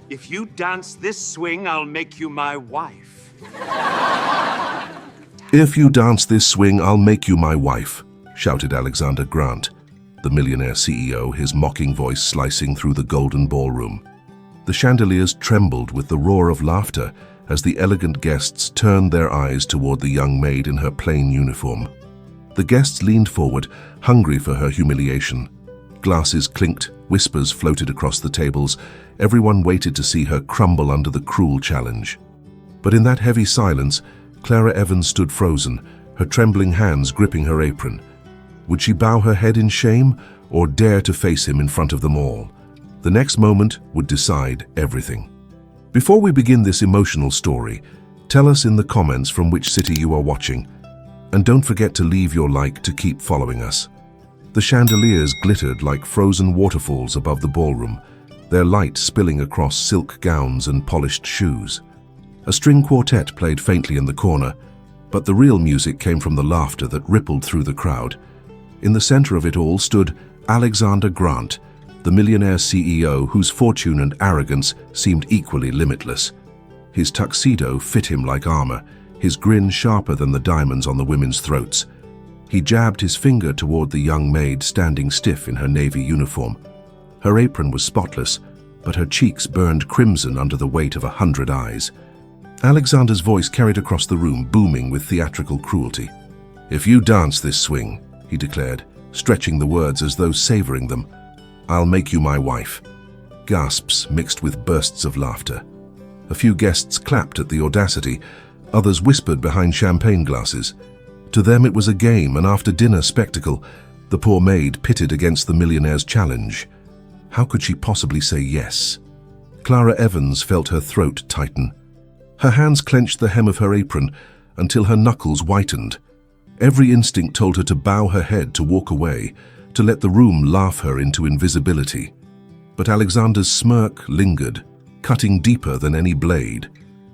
If you dance this swing, I'll make you my wife. If you dance this swing, I'll make you my wife, shouted Alexander Grant, the Millionaire CEO, his mocking voice slicing through the golden ballroom. The chandeliers trembled with the roar of laughter as the elegant guests turned their eyes toward the young maid in her plain uniform. The guests leaned forward, hungry for her humiliation. Glasses clinked, whispers floated across the tables. Everyone waited to see her crumble under the cruel challenge. But in that heavy silence, Clara Evans stood frozen, her trembling hands gripping her apron. Would she bow her head in shame or dare to face him in front of them all? The next moment would decide everything. Before we begin this emotional story, tell us in the comments from which city you are watching. And don't forget to leave your like to keep following us. The chandeliers glittered like frozen waterfalls above the ballroom, their light spilling across silk gowns and polished shoes. A string quartet played faintly in the corner, but the real music came from the laughter that rippled through the crowd. In the center of it all stood Alexander Grant, the Millionaire CEO whose fortune and arrogance seemed equally limitless. His tuxedo fit him like armor, his grin sharper than the diamonds on the women's throats. He jabbed his finger toward the young maid standing stiff in her navy uniform. Her apron was spotless, but her cheeks burned crimson under the weight of 100 eyes. Alexander's voice carried across the room, booming with theatrical cruelty. "If you dance this swing," he declared, stretching the words as though savoring them, "I'll make you my wife." Gasps mixed with bursts of laughter. A few guests clapped at the audacity, others whispered behind champagne glasses. To them it was a game, an after-dinner spectacle, the poor maid pitted against the millionaire's challenge. How could she possibly say yes? Clara Evans felt her throat tighten. Her hands clenched the hem of her apron until her knuckles whitened. Every instinct told her to bow her head, to walk away, to let the room laugh her into invisibility. But Alexander's smirk lingered, cutting deeper than any blade.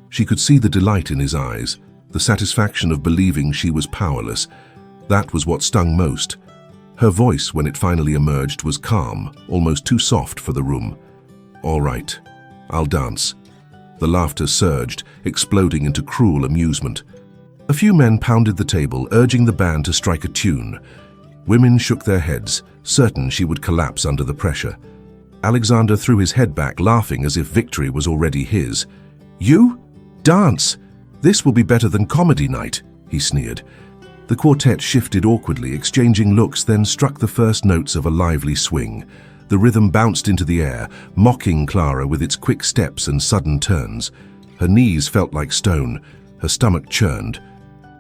She could see the delight in his eyes, the satisfaction of believing she was powerless. That was what stung most. Her voice, when it finally emerged, was calm, almost too soft for the room. "All right, I'll dance." The laughter surged, exploding into cruel amusement. A few men pounded the table, urging the band to strike a tune. Women shook their heads, certain she would collapse under the pressure. Alexander threw his head back, laughing as if victory was already his. "You? Dance? This will be better than comedy night," he sneered. The quartet shifted awkwardly, exchanging looks, then struck the first notes of a lively swing. The rhythm bounced into the air, mocking Clara with its quick steps and sudden turns. Her knees felt like stone, her stomach churned.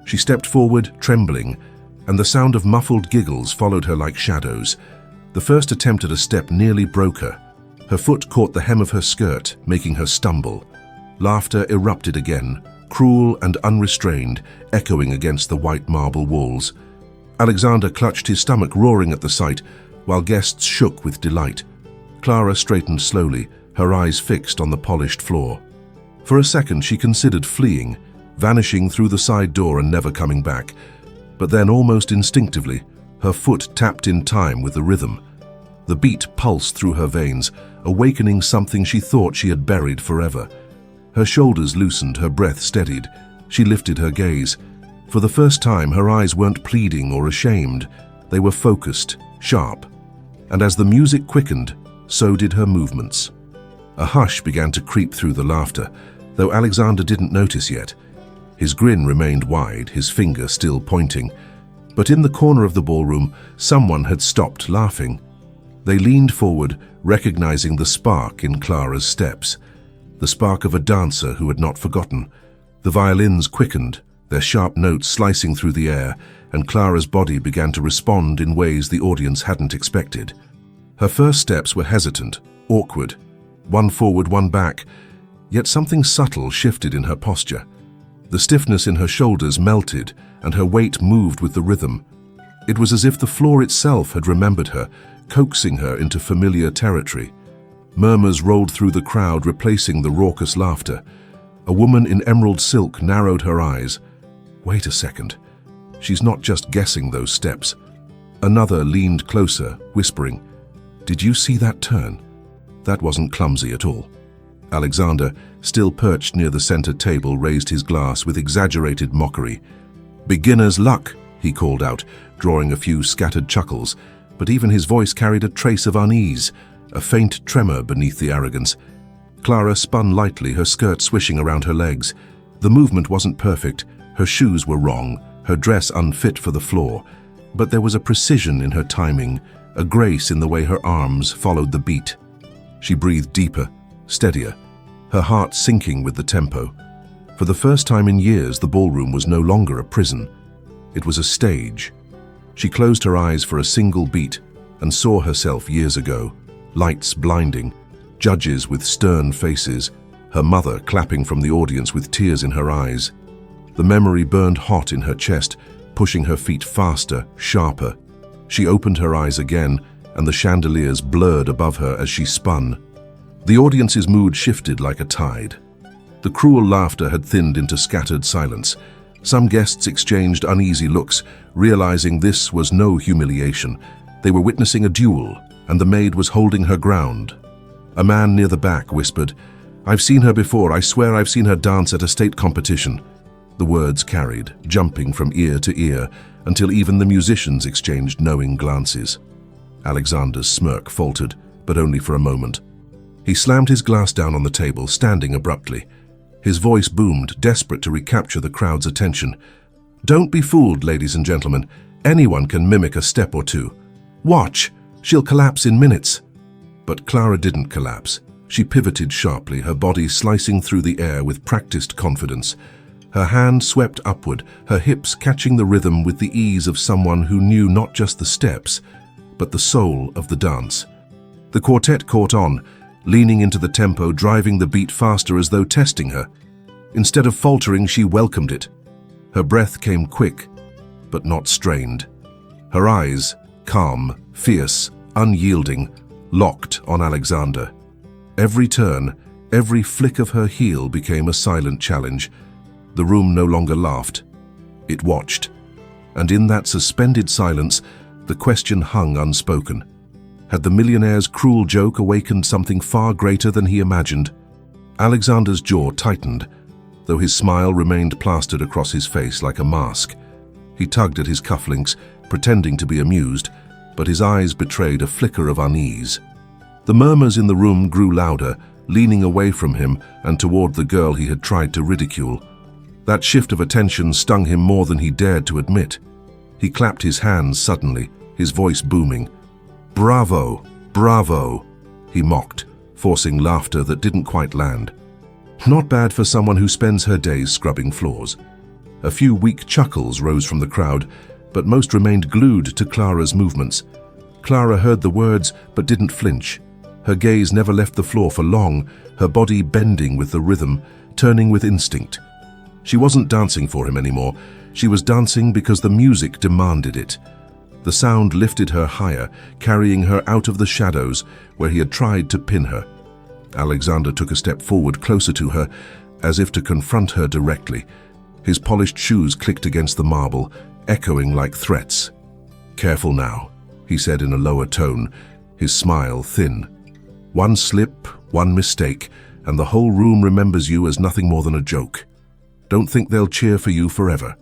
She stepped forward, trembling, and the sound of muffled giggles followed her like shadows. The first attempt at a step nearly broke her. Her foot caught the hem of her skirt, making her stumble. Laughter erupted again, cruel and unrestrained, echoing against the white marble walls. Alexander clutched his stomach, roaring at the sight, while guests shook with delight. Clara straightened slowly, her eyes fixed on the polished floor. For a second she considered fleeing, vanishing through the side door and never coming back. But then, almost instinctively, her foot tapped in time with the rhythm. The beat pulsed through her veins, awakening something she thought she had buried forever. Her shoulders loosened, her breath steadied. She lifted her gaze. For the first time, her eyes weren't pleading or ashamed. They were focused, sharp. And as the music quickened, so did her movements. A hush began to creep through the laughter, though Alexander didn't notice yet. His grin remained wide, his finger still pointing. But in the corner of the ballroom, someone had stopped laughing. They leaned forward, recognizing the spark in Clara's steps. The spark of a dancer who had not forgotten. The violins quickened, their sharp notes slicing through the air, and Clara's body began to respond in ways the audience hadn't expected. Her first steps were hesitant, awkward, one forward, one back, yet something subtle shifted in her posture. The stiffness in her shoulders melted, and her weight moved with the rhythm. It was as if the floor itself had remembered her, coaxing her into familiar territory. Murmurs rolled through the crowd, replacing the raucous laughter. A woman in emerald silk narrowed her eyes. Wait a second. She's not just guessing those steps. Another leaned closer, whispering, "Did you see that turn? That wasn't clumsy at all." Alexander, still perched near the center table, raised his glass with exaggerated mockery. "Beginner's luck," he called out, drawing a few scattered chuckles, but even his voice carried a trace of unease, a faint tremor beneath the arrogance. Clara spun lightly, her skirt swishing around her legs. The movement wasn't perfect, her shoes were wrong, her dress unfit for the floor, but there was a precision in her timing, a grace in the way her arms followed the beat. She breathed deeper, steadier, her heart sinking with the tempo. For the first time in years, the ballroom was no longer a prison. It was a stage. She closed her eyes for a single beat and saw herself years ago, lights blinding, judges with stern faces, her mother clapping from the audience with tears in her eyes. The memory burned hot in her chest, pushing her feet faster, sharper. She opened her eyes again, and the chandeliers blurred above her as she spun. The audience's mood shifted like a tide. The cruel laughter had thinned into scattered silence. Some guests exchanged uneasy looks, realizing this was no humiliation. They were witnessing a duel, and the maid was holding her ground. A man near the back whispered, "I've seen her before. I swear I've seen her dance at a state competition." The words carried, jumping from ear to ear, until even the musicians exchanged knowing glances. Alexander's smirk faltered, but only for a moment. He slammed his glass down on the table, standing abruptly. His voice boomed, desperate to recapture the crowd's attention. "Don't be fooled, ladies and gentlemen. Anyone can mimic a step or two. Watch, she'll collapse in minutes." But Clara didn't collapse. She pivoted sharply, her body slicing through the air with practiced confidence. Her hand swept upward, her hips catching the rhythm with the ease of someone who knew not just the steps, but the soul of the dance. The quartet caught on, leaning into the tempo, driving the beat faster as though testing her. Instead of faltering, she welcomed it. Her breath came quick, but not strained. Her eyes, calm, fierce, unyielding, locked on Alexander. Every turn, every flick of her heel became a silent challenge. The room no longer laughed. It watched. And in that suspended silence, the question hung unspoken. Had the millionaire's cruel joke awakened something far greater than he imagined? Alexander's jaw tightened, though his smile remained plastered across his face like a mask. He tugged at his cufflinks, pretending to be amused, but his eyes betrayed a flicker of unease. The murmurs in the room grew louder, leaning away from him and toward the girl he had tried to ridicule. That shift of attention stung him more than he dared to admit. He clapped his hands suddenly, his voice booming. "Bravo, bravo," he mocked, forcing laughter that didn't quite land. Not bad for someone who spends her days scrubbing floors. A few weak chuckles rose from the crowd, but most remained glued to Clara's movements. Clara heard the words but didn't flinch. Her gaze never left the floor for long, her body bending with the rhythm, turning with instinct. She wasn't dancing for him anymore. She was dancing because the music demanded it. The sound lifted her higher, carrying her out of the shadows where he had tried to pin her. Alexander took a step forward, closer to her, as if to confront her directly. His polished shoes clicked against the marble, echoing like threats. "Careful now," he said in a lower tone, his smile thin. "One slip, one mistake, and the whole room remembers you as nothing more than a joke. Don't think they'll cheer for you forever."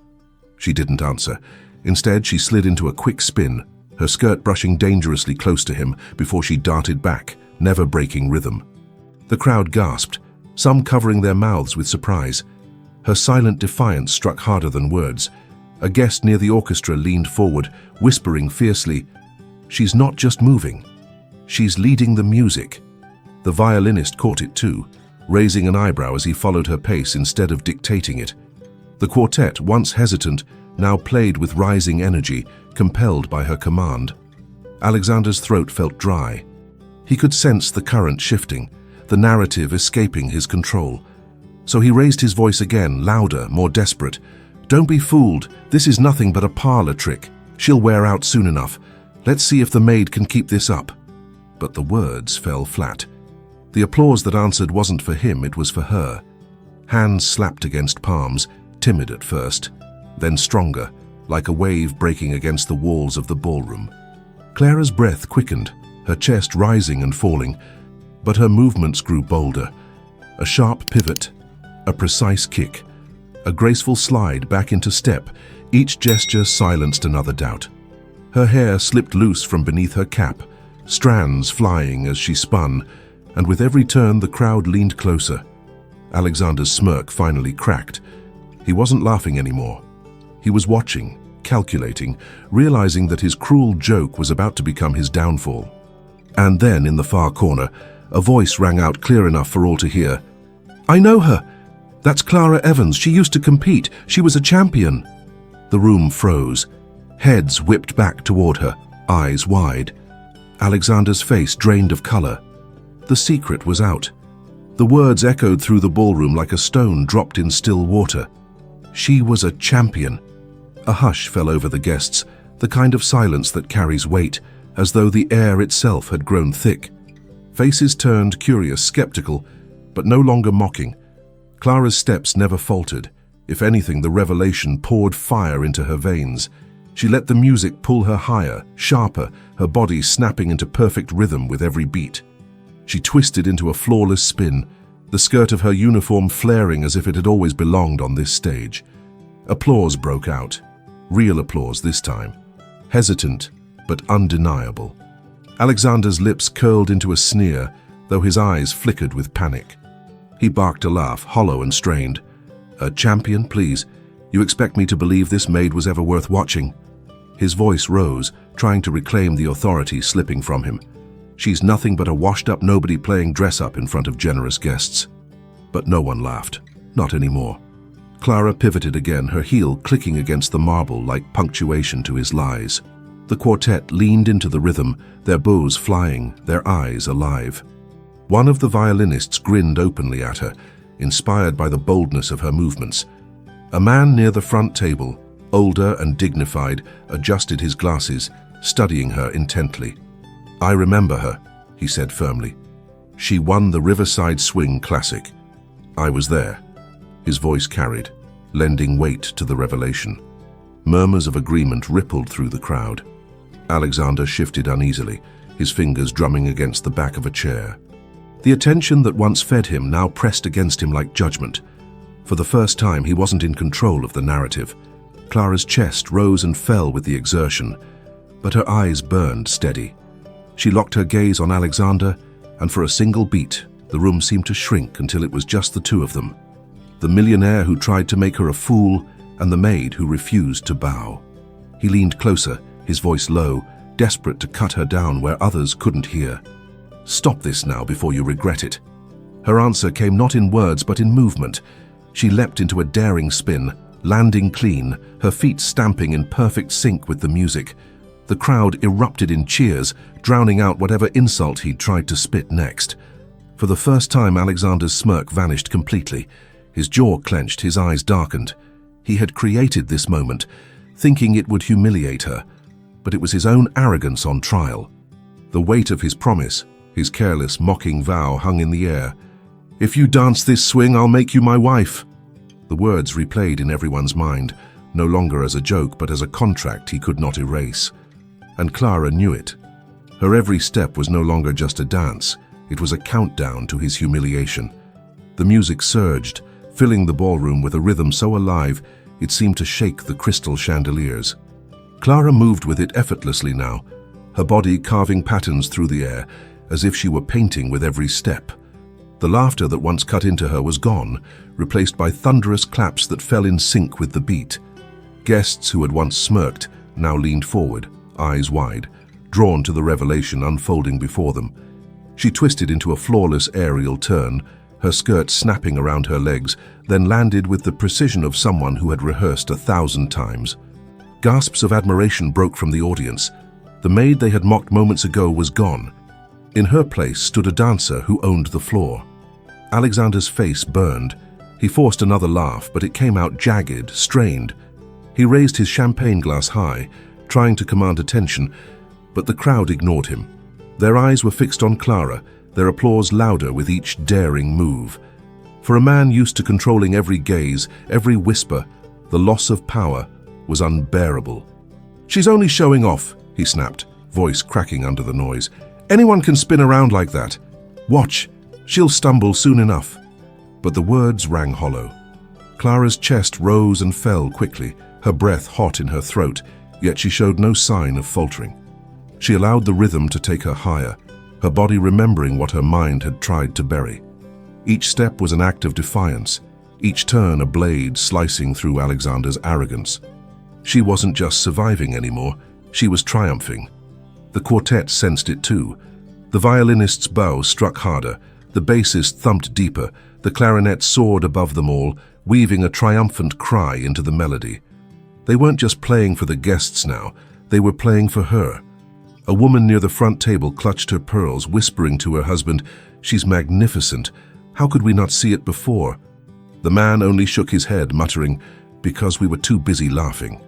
She didn't answer. Instead, she slid into a quick spin, her skirt brushing dangerously close to him before she darted back, never breaking rhythm. The crowd gasped, some covering their mouths with surprise. Her silent defiance struck harder than words. A guest near the orchestra leaned forward, whispering fiercely, "She's not just moving. She's leading the music." The violinist caught it too, raising an eyebrow as he followed her pace instead of dictating it. The quartet, once hesitant, now played with rising energy, compelled by her command. Alexander's throat felt dry. He could sense the current shifting, the narrative escaping his control. So he raised his voice again, louder, more desperate. "Don't be fooled. This is nothing but a parlor trick. She'll wear out soon enough. Let's see if the maid can keep this up." But the words fell flat. The applause that answered wasn't for him, it was for her. Hands slapped against palms, timid at first, then stronger, like a wave breaking against the walls of the ballroom. Clara's breath quickened, her chest rising and falling, but her movements grew bolder. A sharp pivot, a precise kick, a graceful slide back into step. Each gesture silenced another doubt. Her hair slipped loose from beneath her cap, strands flying as she spun, and with every turn the crowd leaned closer. Alexander's smirk finally cracked. He wasn't laughing anymore. He was watching, calculating, realizing that his cruel joke was about to become his downfall. And then, in the far corner, a voice rang out clear enough for all to hear. "I know her! That's Clara Evans. She used to compete. She was a champion." The room froze. Heads whipped back toward her, eyes wide. Alexander's face drained of color. The secret was out. The words echoed through the ballroom like a stone dropped in still water. She was a champion. A hush fell over the guests, the kind of silence that carries weight, as though the air itself had grown thick. Faces turned, curious, skeptical, but no longer mocking. Clara's steps never faltered. If anything, the revelation poured fire into her veins. She let the music pull her higher, sharper, her body snapping into perfect rhythm with every beat. She twisted into a flawless spin, the skirt of her uniform flaring as if it had always belonged on this stage. Applause broke out. Real applause this time. Hesitant, but undeniable. Alexander's lips curled into a sneer, though his eyes flickered with panic. He barked a laugh, hollow and strained. "A champion, please? You expect me to believe this maid was ever worth watching?" His voice rose, trying to reclaim the authority slipping from him. "She's nothing but a washed-up nobody playing dress-up in front of generous guests." But no one laughed. Not anymore. Clara pivoted again, her heel clicking against the marble like punctuation to his lies. The quartet leaned into the rhythm, their bows flying, their eyes alive. One of the violinists grinned openly at her, inspired by the boldness of her movements. A man near the front table, older and dignified, adjusted his glasses, studying her intently. "I remember her," he said firmly. "She won the Riverside Swing Classic. I was there." His voice carried, lending weight to the revelation. Murmurs of agreement rippled through the crowd. Alexander shifted uneasily, his fingers drumming against the back of a chair. The attention that once fed him now pressed against him like judgment. For the first time, he wasn't in control of the narrative. Clara's chest rose and fell with the exertion, but her eyes burned steady. She locked her gaze on Alexander, and for a single beat, the room seemed to shrink until it was just the two of them. The millionaire who tried to make her a fool, and the maid who refused to bow. He leaned closer, his voice low, desperate to cut her down where others couldn't hear. "Stop this now before you regret it." Her answer came not in words but in movement. She leapt into a daring spin, landing clean, her feet stamping in perfect sync with the music. The crowd erupted in cheers, drowning out whatever insult he'd tried to spit next. For the first time, Alexander's smirk vanished completely. His jaw clenched, his eyes darkened. He had created this moment, thinking it would humiliate her, but it was his own arrogance on trial. The weight of his promise, his careless, mocking vow hung in the air. "If you dance this swing, I'll make you my wife." The words replayed in everyone's mind, no longer as a joke but as a contract he could not erase. And Clara knew it. Her every step was no longer just a dance, it was a countdown to his humiliation. The music surged, filling the ballroom with a rhythm so alive it seemed to shake the crystal chandeliers. Clara moved with it effortlessly now, her body carving patterns through the air, as if she were painting with every step. The laughter that once cut into her was gone, replaced by thunderous claps that fell in sync with the beat. Guests who had once smirked now leaned forward, eyes wide, drawn to the revelation unfolding before them. She twisted into a flawless aerial turn, her skirt snapping around her legs, then landed with the precision of someone who had rehearsed 1,000 times. Gasps of admiration broke from the audience. The maid they had mocked moments ago was gone. In her place stood a dancer who owned the floor. Alexander's face burned. He forced another laugh, but it came out jagged, strained. He raised his champagne glass high, trying to command attention, but the crowd ignored him. Their eyes were fixed on Clara, their applause louder with each daring move. For a man used to controlling every gaze, every whisper, the loss of power was unbearable. "She's only showing off," he snapped, voice cracking under the noise. "Anyone can spin around like that. Watch, she'll stumble soon enough." but the words rang hollow. Clara's chest rose and fell quickly, her breath hot in her throat, yet she showed no sign of faltering. She allowed the rhythm to take her higher, her body remembering what her mind had tried to bury. Each step was an act of defiance, each turn a blade slicing through Alexander's arrogance. She wasn't just surviving anymore, she was triumphing. The quartet sensed it too. The violinist's bow struck harder, the bassist thumped deeper, the clarinet soared above them all, weaving a triumphant cry into the melody. They weren't just playing for the guests now, they were playing for her. A woman near the front table clutched her pearls, whispering to her husband, "She's magnificent. How could we not see it before?" The man only shook his head, muttering, "Because we were too busy laughing."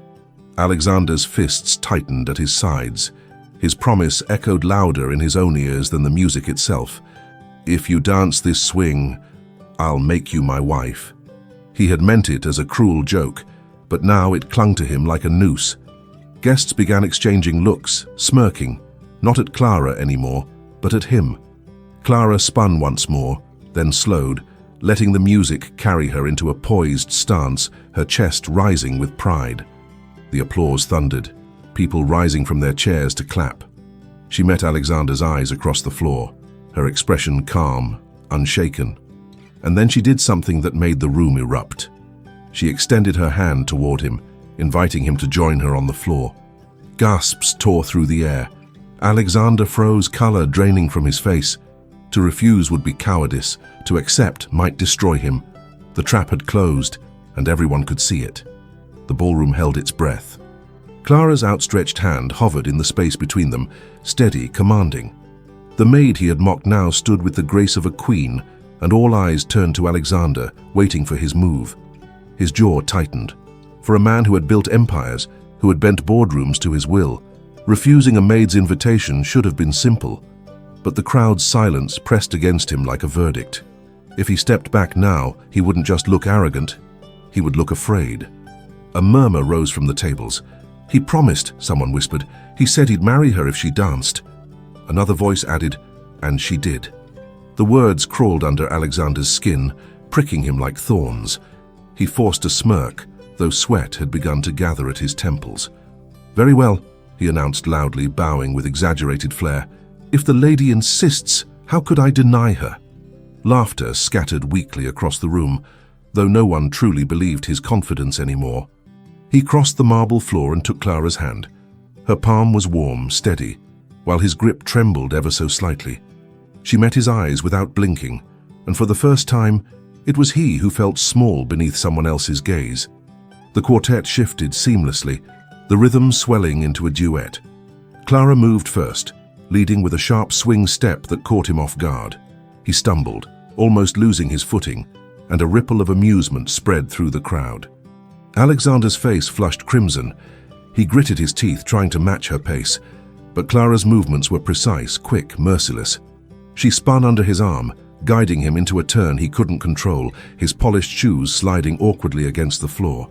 Alexander's fists tightened at his sides. His promise echoed louder in his own ears than the music itself. "If you dance this swing, I'll make you my wife." He had meant it as a cruel joke, but now it clung to him like a noose. Guests began exchanging looks, smirking, not at Clara anymore, but at him. Clara spun once more, then slowed, letting the music carry her into a poised stance, her chest rising with pride. The applause thundered, people rising from their chairs to clap. She met Alexander's eyes across the floor, her expression calm, unshaken. And then she did something that made the room erupt. She extended her hand toward him, inviting him to join her on the floor. Gasps tore through the air. Alexander froze, color draining from his face. To refuse would be cowardice, to accept might destroy him. The trap had closed, and everyone could see it. The ballroom held its breath. Clara's outstretched hand hovered in the space between them, steady, commanding. The maid he had mocked now stood with the grace of a queen, and all eyes turned to Alexander, waiting for his move. His jaw tightened. For a man who had built empires, who had bent boardrooms to his will, refusing a maid's invitation should have been simple. But the crowd's silence pressed against him like a verdict. If he stepped back now, he wouldn't just look arrogant, he would look afraid. A murmur rose from the tables. "He promised," someone whispered. "He said he'd marry her if she danced." Another voice added, "And she did." The words crawled under Alexander's skin, pricking him like thorns. He forced a smirk, though sweat had begun to gather at his temples. "Very well," he announced loudly, bowing with exaggerated flair. "If the lady insists, how could I deny her?" Laughter scattered weakly across the room, though no one truly believed his confidence anymore. He crossed the marble floor and took Clara's hand. Her palm was warm, steady, while his grip trembled ever so slightly. She met his eyes without blinking, and for the first time, it was he who felt small beneath someone else's gaze. The quartet shifted seamlessly, the rhythm swelling into a duet. Clara moved first, leading with a sharp swing step that caught him off guard. He stumbled, almost losing his footing, and a ripple of amusement spread through the crowd. Alexander's face flushed crimson. He gritted his teeth, trying to match her pace, but Clara's movements were precise, quick, merciless. She spun under his arm, guiding him into a turn he couldn't control, his polished shoes sliding awkwardly against the floor.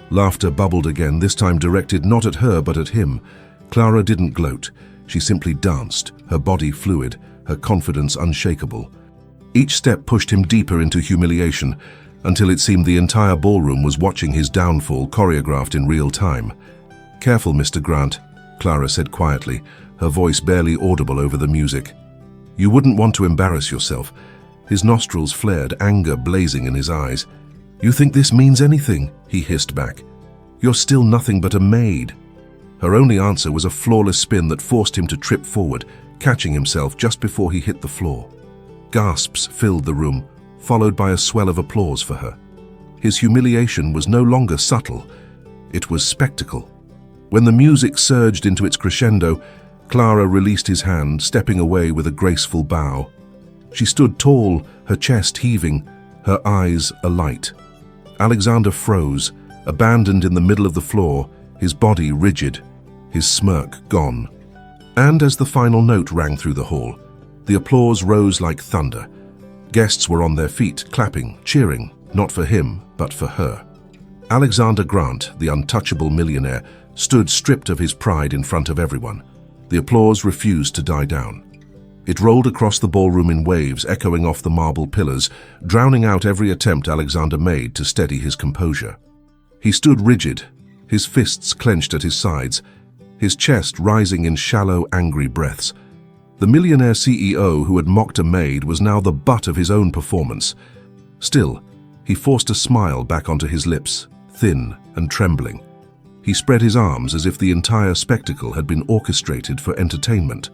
Laughter bubbled again, this time directed not at her but at him. Clara didn't gloat. She simply danced, her body fluid, her confidence unshakable. Each step pushed him deeper into humiliation, until it seemed the entire ballroom was watching his downfall choreographed in real time. "Careful, Mr. Grant," Clara said quietly, her voice barely audible over the music. "You wouldn't want to embarrass yourself." His nostrils flared, anger blazing in his eyes. "You think this means anything?" he hissed back. "You're still nothing but a maid." Her only answer was a flawless spin that forced him to trip forward, catching himself just before he hit the floor. Gasps filled the room, followed by a swell of applause for her. His humiliation was no longer subtle, it was spectacle. When the music surged into its crescendo, Clara released his hand, stepping away with a graceful bow. She stood tall, her chest heaving, her eyes alight. Alexander froze, abandoned in the middle of the floor, his body rigid, his smirk gone. And as the final note rang through the hall, the applause rose like thunder. Guests were on their feet, clapping, cheering, not for him, but for her. Alexander Grant, the untouchable millionaire, stood stripped of his pride in front of everyone. The applause refused to die down. It rolled across the ballroom in waves, echoing off the marble pillars, drowning out every attempt Alexander made to steady his composure. He stood rigid, his fists clenched at his sides, his chest rising in shallow, angry breaths. The millionaire CEO who had mocked a maid was now the butt of his own performance. Still, he forced a smile back onto his lips, thin and trembling. He spread his arms as if the entire spectacle had been orchestrated for entertainment.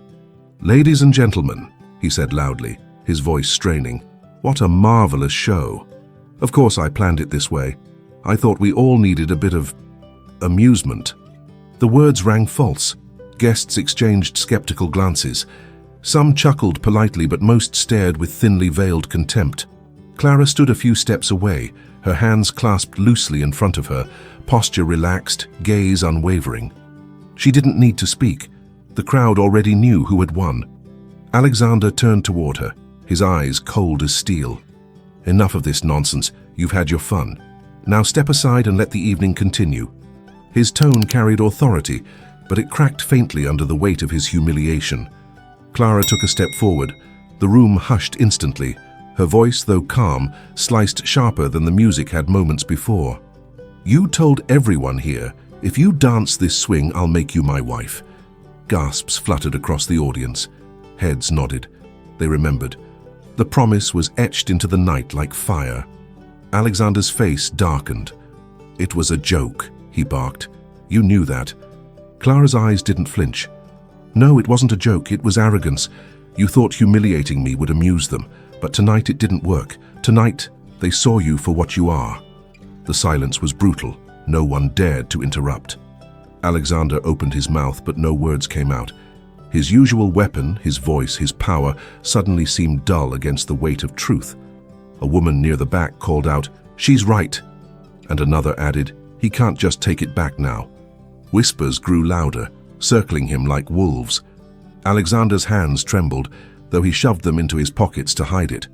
"Ladies and gentlemen," he said loudly, his voice straining, "what a marvelous show. Of course I planned it this way. I thought we all needed a bit of amusement." The words rang false. Guests exchanged skeptical glances. Some chuckled politely, but most stared with thinly veiled contempt. Clara stood a few steps away, her hands clasped loosely in front of her, posture relaxed, gaze unwavering. She didn't need to speak. The crowd already knew who had won. Alexander turned toward her, his eyes cold as steel. "Enough of this nonsense. You've had your fun. Now step aside and let the evening continue." His tone carried authority, but it cracked faintly under the weight of his humiliation. Clara took a step forward. The room hushed instantly. Her voice, though calm, sliced sharper than the music had moments before. "You told everyone here, if you dance this swing, I'll make you my wife." Gasps fluttered across the audience. Heads nodded. They remembered. The promise was etched into the night like fire. Alexander's face darkened. "It was a joke," he barked. "You knew that." Clara's eyes didn't flinch. "No, it wasn't a joke, it was arrogance. You thought humiliating me would amuse them, but tonight it didn't work. Tonight, they saw you for what you are." The silence was brutal. No one dared to interrupt. Alexander opened his mouth, but no words came out. His usual weapon, his voice, his power, suddenly seemed dull against the weight of truth. A woman near the back called out, "She's right." And another added, "He can't just take it back now." Whispers grew louder, circling him like wolves. Alexander's hands trembled, though he shoved them into his pockets to hide it.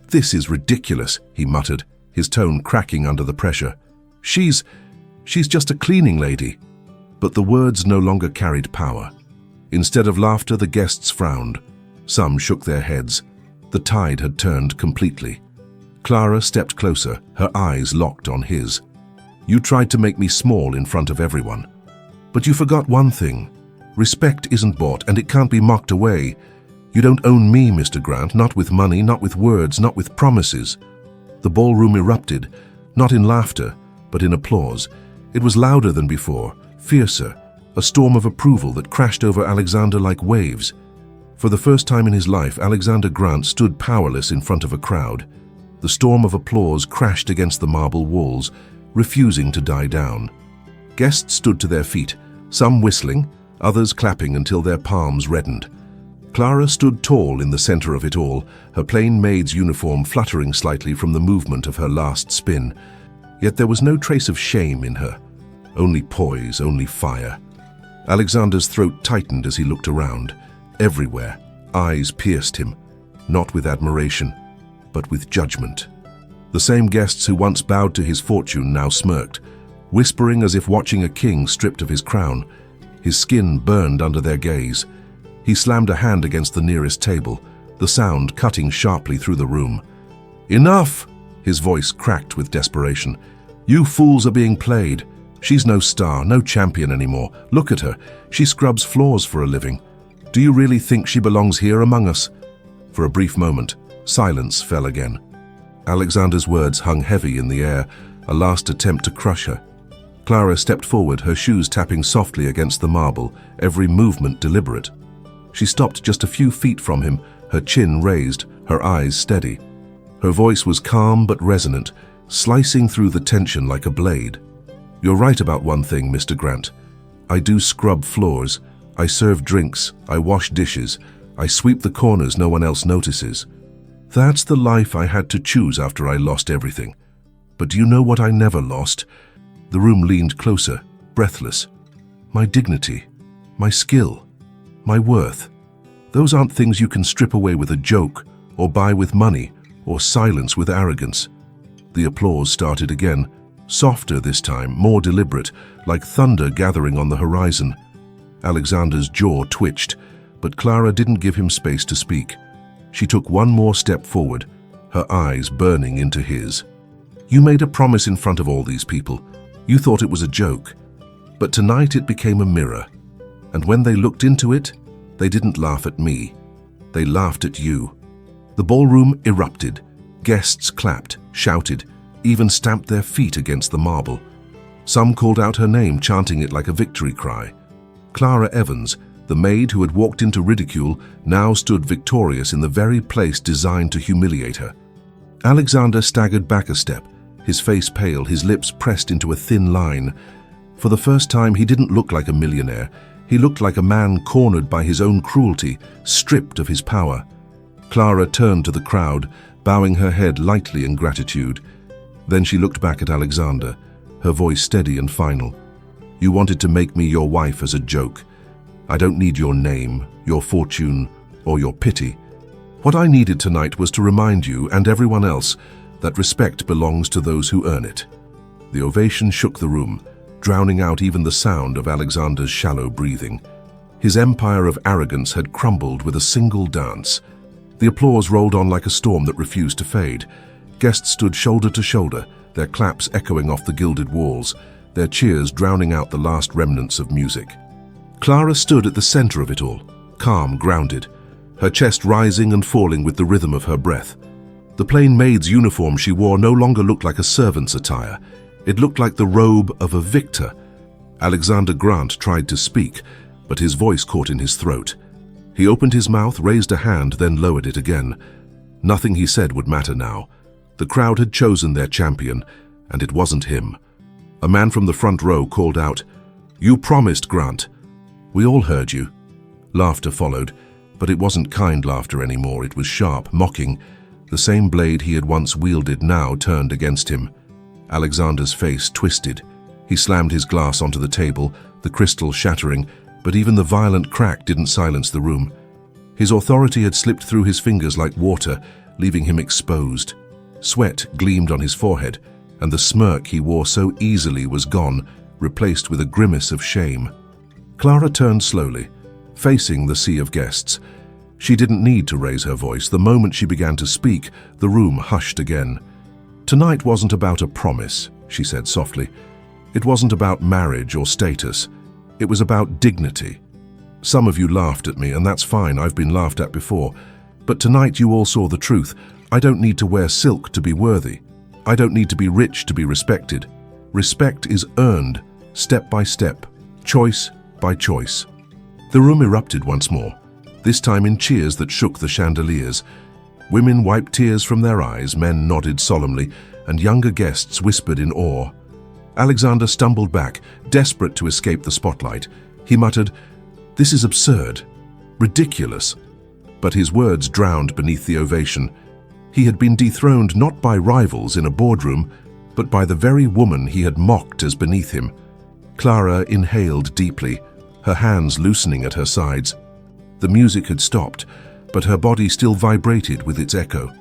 "This is ridiculous," he muttered, his tone cracking under the pressure. She's just a cleaning lady." But the words no longer carried power. Instead of laughter, the guests frowned. Some shook their heads. The tide had turned completely. Clara stepped closer, her eyes locked on his. "You tried to make me small in front of everyone. But you forgot one thing. Respect isn't bought, and it can't be mocked away. You don't own me, Mr. Grant, not with money, not with words, not with promises." The ballroom erupted, not in laughter, but in applause. It was louder than before, fiercer, a storm of approval that crashed over Alexander like waves. For the first time in his life, Alexander Grant stood powerless in front of a crowd. The storm of applause crashed against the marble walls, refusing to die down. Guests stood to their feet, some whistling, others clapping until their palms reddened. Clara stood tall in the center of it all, her plain maid's uniform fluttering slightly from the movement of her last spin. Yet there was no trace of shame in her. Only poise, only fire. Alexander's throat tightened as he looked around. Everywhere, eyes pierced him, not with admiration, but with judgment. The same guests who once bowed to his fortune now smirked, whispering as if watching a king stripped of his crown. His skin burned under their gaze. He slammed a hand against the nearest table, the sound cutting sharply through the room. "Enough!" His voice cracked with desperation. "You fools are being played. She's no star, no champion anymore. Look at her. She scrubs floors for a living. Do you really think she belongs here among us?" For a brief moment, silence fell again. Alexander's words hung heavy in the air, a last attempt to crush her. Clara stepped forward, her shoes tapping softly against the marble, every movement deliberate. She stopped just a few feet from him, her chin raised, her eyes steady. Her voice was calm but resonant, slicing through the tension like a blade. "You're right about one thing, Mr. Grant. I do scrub floors, I serve drinks, I wash dishes, I sweep the corners no one else notices. That's the life I had to choose after I lost everything. But do you know what I never lost?" The room leaned closer, breathless. "My dignity, my skill, my worth. Those aren't things you can strip away with a joke, or buy with money, or silence with arrogance." The applause started again, softer this time, more deliberate, like thunder gathering on the horizon. Alexander's jaw twitched. But Clara didn't give him space to speak. She took one more step forward, her eyes burning into his. "You made a promise in front of all these people. You thought it was a joke. But tonight it became a mirror. And when they looked into it, they didn't laugh at me. They laughed at you." The ballroom erupted. Guests clapped, shouted, even stamped their feet against the marble. Some called out her name, chanting it like a victory cry. Clara Evans, the maid who had walked into ridicule, now stood victorious in the very place designed to humiliate her. Alexander staggered back a step, his face pale, his lips pressed into a thin line. For the first time, he didn't look like a millionaire. He looked like a man cornered by his own cruelty, stripped of his power. Clara turned to the crowd, bowing her head lightly in gratitude. Then she looked back at Alexander, her voice steady and final. "You wanted to make me your wife as a joke. I don't need your name, your fortune, or your pity. What I needed tonight was to remind you and everyone else that respect belongs to those who earn it." The ovation shook the room, drowning out even the sound of Alexander's shallow breathing. His empire of arrogance had crumbled with a single dance. The applause rolled on like a storm that refused to fade. Guests stood shoulder to shoulder, their claps echoing off the gilded walls, their cheers drowning out the last remnants of music. Clara stood at the center of it all, calm, grounded, her chest rising and falling with the rhythm of her breath. The plain maid's uniform she wore no longer looked like a servant's attire. It looked like the robe of a victor. Alexander Grant tried to speak, but his voice caught in his throat. He opened his mouth, raised a hand, then lowered it again. Nothing he said would matter now. The crowd had chosen their champion, and it wasn't him. A man from the front row called out, "You promised, Grant." "We all heard you." Laughter followed, but it wasn't kind laughter anymore. It was sharp, mocking. The same blade he had once wielded now turned against him. Alexander's face twisted. He slammed his glass onto the table, the crystal shattering, but even the violent crack didn't silence the room. His authority had slipped through his fingers like water, leaving him exposed. Sweat gleamed on his forehead, and the smirk he wore so easily was gone, replaced with a grimace of shame. Clara turned slowly, facing the sea of guests. She didn't need to raise her voice. The moment she began to speak, the room hushed again. "Tonight wasn't about a promise," she said softly. "It wasn't about marriage or status. It was about dignity. Some of you laughed at me, and that's fine. I've been laughed at before. But tonight you all saw the truth. I don't need to wear silk to be worthy. I don't need to be rich to be respected. Respect is earned, step by step, choice by choice." The room erupted once more, this time in cheers that shook the chandeliers. Women wiped tears from their eyes, men nodded solemnly, and younger guests whispered in awe. Alexander stumbled back, desperate to escape the spotlight. He muttered, "This is absurd, ridiculous." But his words drowned beneath the ovation. He had been dethroned not by rivals in a boardroom, but by the very woman he had mocked as beneath him. Clara inhaled deeply, her hands loosening at her sides. The music had stopped, but her body still vibrated with its echo.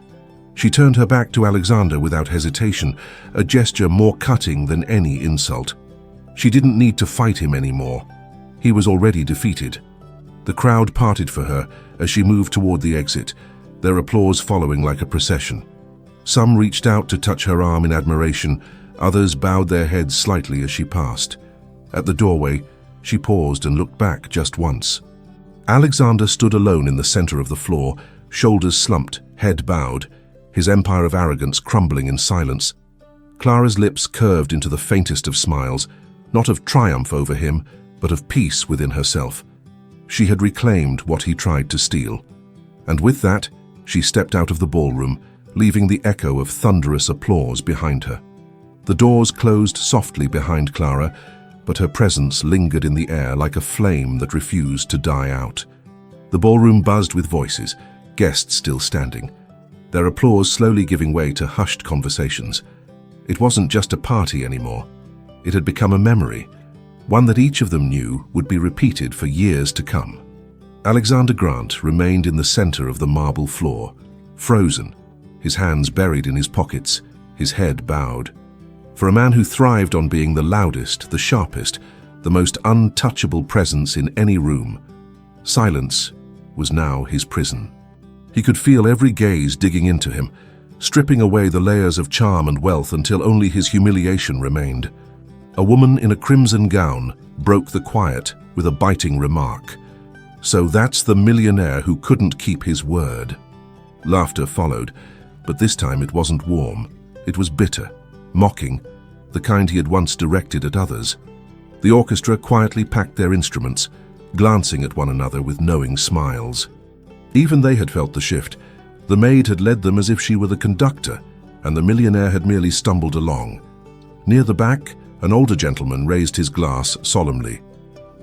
She turned her back to Alexander without hesitation, a gesture more cutting than any insult. She didn't need to fight him anymore. He was already defeated. The crowd parted for her as she moved toward the exit, their applause following like a procession. Some reached out to touch her arm in admiration, others bowed their heads slightly as she passed. At the doorway, she paused and looked back just once. Alexander stood alone in the center of the floor, shoulders slumped, head bowed, his empire of arrogance crumbling in silence. Clara's lips curved into the faintest of smiles, not of triumph over him, but of peace within herself. She had reclaimed what he tried to steal. And with that, she stepped out of the ballroom, leaving the echo of thunderous applause behind her. The doors closed softly behind Clara, but her presence lingered in the air like a flame that refused to die out. The ballroom buzzed with voices, guests still standing, their applause slowly giving way to hushed conversations. It wasn't just a party anymore. It had become a memory, one that each of them knew would be repeated for years to come. Alexander Grant remained in the center of the marble floor, frozen, his hands buried in his pockets, his head bowed. For a man who thrived on being the loudest, the sharpest, the most untouchable presence in any room, silence was now his prison. He could feel every gaze digging into him, stripping away the layers of charm and wealth until only his humiliation remained. A woman in a crimson gown broke the quiet with a biting remark. "So that's the millionaire who couldn't keep his word." Laughter followed, but this time it wasn't warm. It was bitter, mocking, the kind he had once directed at others. The orchestra quietly packed their instruments, glancing at one another with knowing smiles. Even they had felt the shift. The maid had led them as if she were the conductor, and the millionaire had merely stumbled along. Near the back, an older gentleman raised his glass solemnly.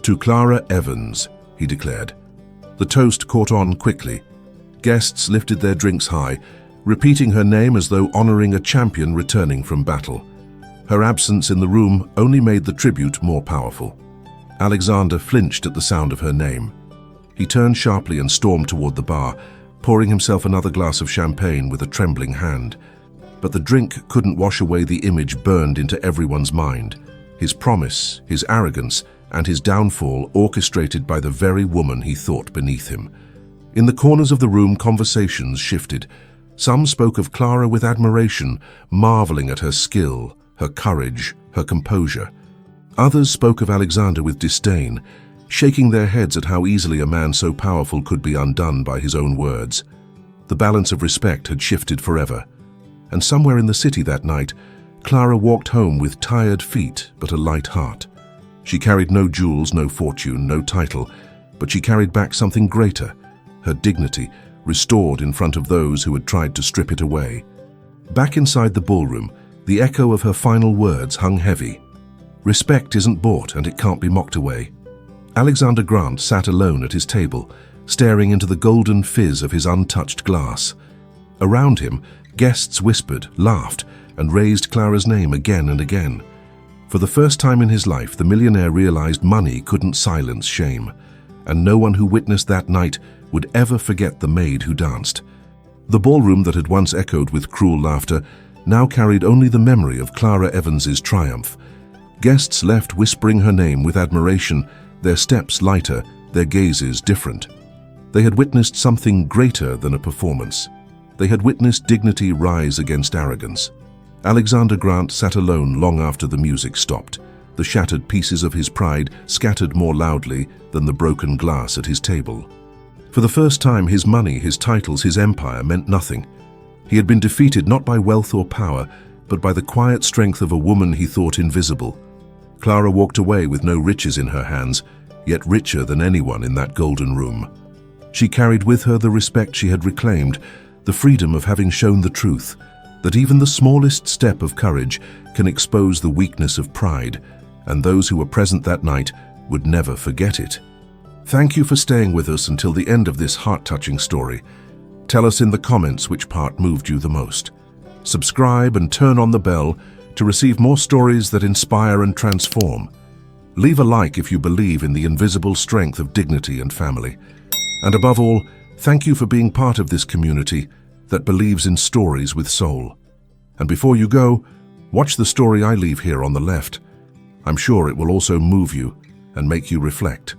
"To Clara Evans," he declared. The toast caught on quickly. Guests lifted their drinks high, repeating her name as though honoring a champion returning from battle. Her absence in the room only made the tribute more powerful. Alexander flinched at the sound of her name. He turned sharply and stormed toward the bar, pouring himself another glass of champagne with a trembling hand. But the drink couldn't wash away the image burned into everyone's mind. His promise, his arrogance, and his downfall orchestrated by the very woman he thought beneath him. In the corners of the room, conversations shifted. Some spoke of Clara with admiration, marveling at her skill, her courage, her composure. Others spoke of Alexander with disdain, shaking their heads at how easily a man so powerful could be undone by his own words. The balance of respect had shifted forever. And somewhere in the city that night, Clara walked home with tired feet but a light heart. She carried no jewels, no fortune, no title, but she carried back something greater, her dignity, restored in front of those who had tried to strip it away. Back inside the ballroom, the echo of her final words hung heavy. Respect isn't bought and it can't be mocked away. Alexander Grant sat alone at his table, staring into the golden fizz of his untouched glass. Around him, guests whispered, laughed, and raised Clara's name again and again. For the first time in his life, the millionaire realized money couldn't silence shame, and no one who witnessed that night would ever forget the maid who danced. The ballroom that had once echoed with cruel laughter now carried only the memory of Clara Evans's triumph. Guests left whispering her name with admiration, their steps lighter, their gazes different. They had witnessed something greater than a performance. They had witnessed dignity rise against arrogance. Alexander Grant sat alone long after the music stopped, the shattered pieces of his pride scattered more loudly than the broken glass at his table. For the first time, his money, his titles, his empire meant nothing. He had been defeated not by wealth or power, but by the quiet strength of a woman he thought invisible. Clara walked away with no riches in her hands, yet richer than anyone in that golden room. She carried with her the respect she had reclaimed, the freedom of having shown the truth, that even the smallest step of courage can expose the weakness of pride, and those who were present that night would never forget it. Thank you for staying with us until the end of this heart-touching story. Tell us in the comments which part moved you the most. Subscribe and turn on the bell to receive more stories that inspire and transform. Leave a like if you believe in the invisible strength of dignity and family. And above all, thank you for being part of this community that believes in stories with soul. And before you go, watch the story I leave here on the left. I'm sure it will also move you and make you reflect.